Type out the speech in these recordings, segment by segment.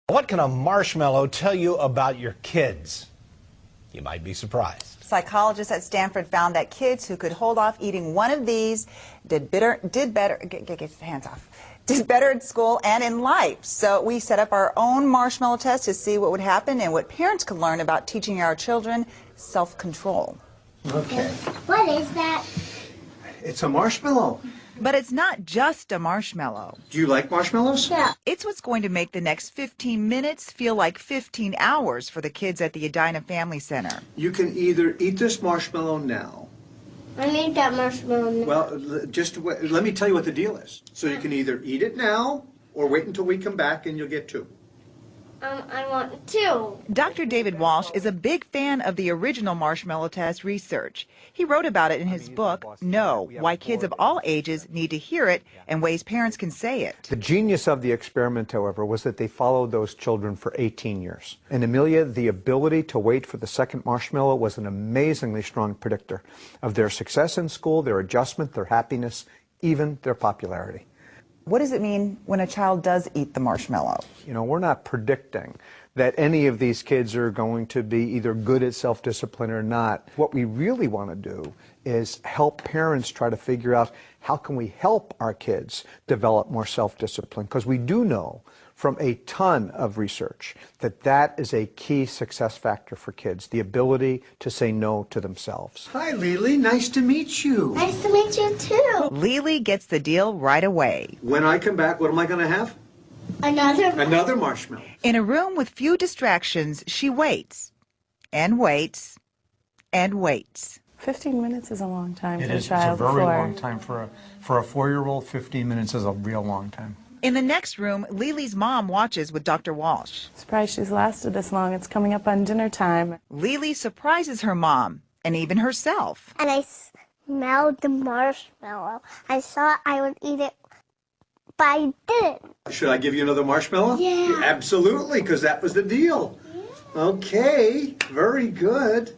What can a marshmallow tell you about your kids? You might be surprised. Psychologists at Stanford found that kids who could hold off eating one of these did better at school and in life. So we set up our own marshmallow test to see what would happen and what parents could learn about teaching our children self-control. Okay. What is that? It's a marshmallow. But it's not just a marshmallow. Do you like marshmallows? Yeah. It's what's going to make the next 15 minutes feel like 15 hours for the kids at the Edina Family Center. You can either eat this marshmallow now. I need that marshmallow now. Well, just let me tell you what the deal is. So you can either eat it now or wait until we come back and you'll get two. I want two. Dr. David Walsh is a big fan of the original marshmallow test research. He wrote about it in his book, No, Why Kids of All Ages Need to Hear It and Ways Parents Can Say It. The genius of the experiment, however, was that they followed those children for 18 years. And Amelia, the ability to wait for the second marshmallow was an amazingly strong predictor of their success in school, their adjustment, their happiness, even their popularity. What does it mean when a child does eat the marshmallow? You know, we're not predicting that any of these kids are going to be either good at self-discipline or not. What we really want to do is help parents try to figure out how can we help our kids develop more self-discipline, because we do know from a ton of research that that is a key success factor for kids, the ability to say no to themselves. Hi, Lily. Nice to meet you. Nice to meet you too. Lily gets the deal right away. When I come back, what am I going to have? Another marshmallow. In a room with few distractions, she waits and waits and waits. 15 minutes is a long time for a It's child. a very long time for a 4-year-old. 15 minutes is a real long time. In the next room, Lily's mom watches with Dr. Walsh. Surprised she's lasted this long. It's coming up on dinner time. Lily surprises her mom and even herself. And I smelled the marshmallow. I thought I would eat it, but I didn't. Should I give you another marshmallow? Yeah. Absolutely, because that was the deal. Yeah. Okay, very good.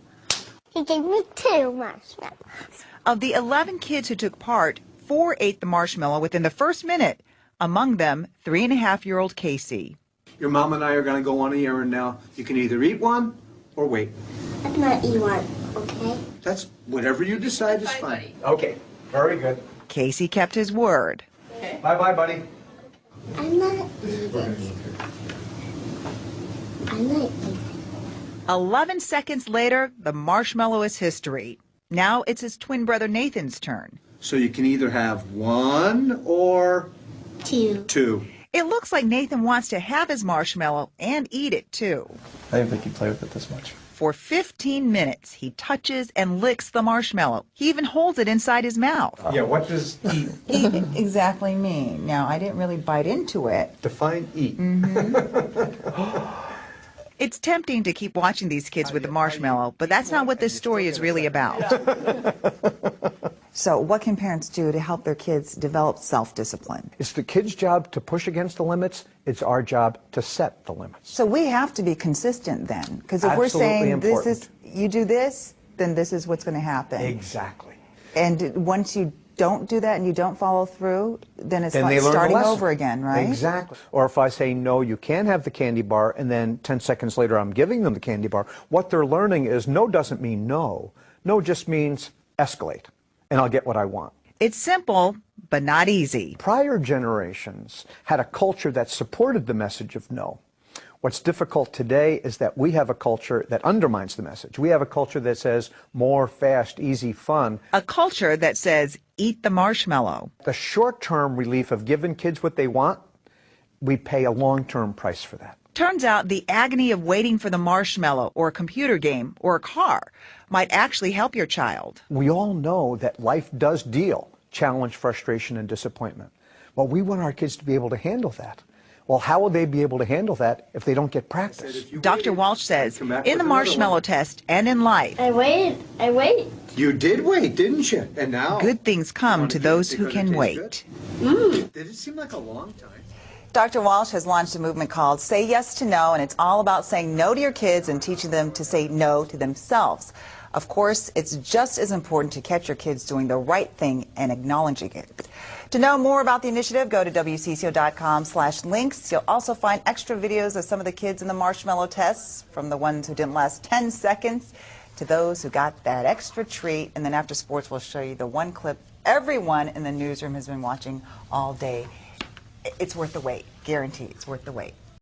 He gave me 2 marshmallows. Of the 11 kids who took part, 4 ate the marshmallow within the first minute. Among them, 3.5-year-old Casey. Your mom and I are going to go on the errand now. You can either eat one or wait. I'm not eat one, okay? That's whatever you decide is fine. Okay, very good. Casey kept his word. Okay. Bye-bye, buddy. I'm not eating. I'm not eating. 11 seconds later, the marshmallow is history. Now it's his twin brother Nathan's turn. So you can either have 1 or 2. It looks like Nathan wants to have his marshmallow and eat it too. I didn't think you'd play with it this much. For 15 minutes, he touches and licks the marshmallow. He even holds it inside his mouth. Yeah, what does eat exactly mean? Now, I didn't really bite into it. define eat? It's tempting to keep watching these kids with the marshmallow, but that's not what this story is really about. So what can parents do to help their kids develop self-discipline? It's the kid's job to push against the limits. It's our job to set the limits. So we have to be consistent then, because if we're Absolutely saying important. you do this, then this is what's going to happen. Exactly. And once you don't do that and you don't follow through, then it's Then like they learn the starting lesson. over again, right? Exactly. Or if I say, no, you can't have the candy bar, and then 10 seconds later I'm giving them the candy bar, what they're learning is no doesn't mean no. No just means escalate, and I'll get what I want. It's simple, but not easy. Prior generations had a culture that supported the message of no. What's difficult today is that we have a culture that undermines the message. We have a culture that says more, fast, easy, fun. A culture that says, eat the marshmallow. The short-term relief of giving kids what they want, we pay a long-term price for that. Turns out the agony of waiting for the marshmallow or a computer game or a car might actually help your child. We all know that life does deal challenge, frustration, and disappointment. Well, we want our kids to be able to handle that. Well, how will they be able to handle that if they don't get practice? Dr. Walsh says, in the marshmallow test and in life, I waited. You did wait, didn't you? And now good things come to those who can wait. Did it seem like a long time? Dr. Walsh has launched a movement called Say Yes to No, and it's all about saying no to your kids and teaching them to say no to themselves. Of course, it's just as important to catch your kids doing the right thing and acknowledging it. To know more about the initiative, go to WCCO.com/links. You'll also find extra videos of some of the kids in the marshmallow tests, from the ones who didn't last 10 seconds to those who got that extra treat. And then after sports, we'll show you the one clip everyone in the newsroom has been watching all day. It's worth the wait. Guarantee it's worth the wait.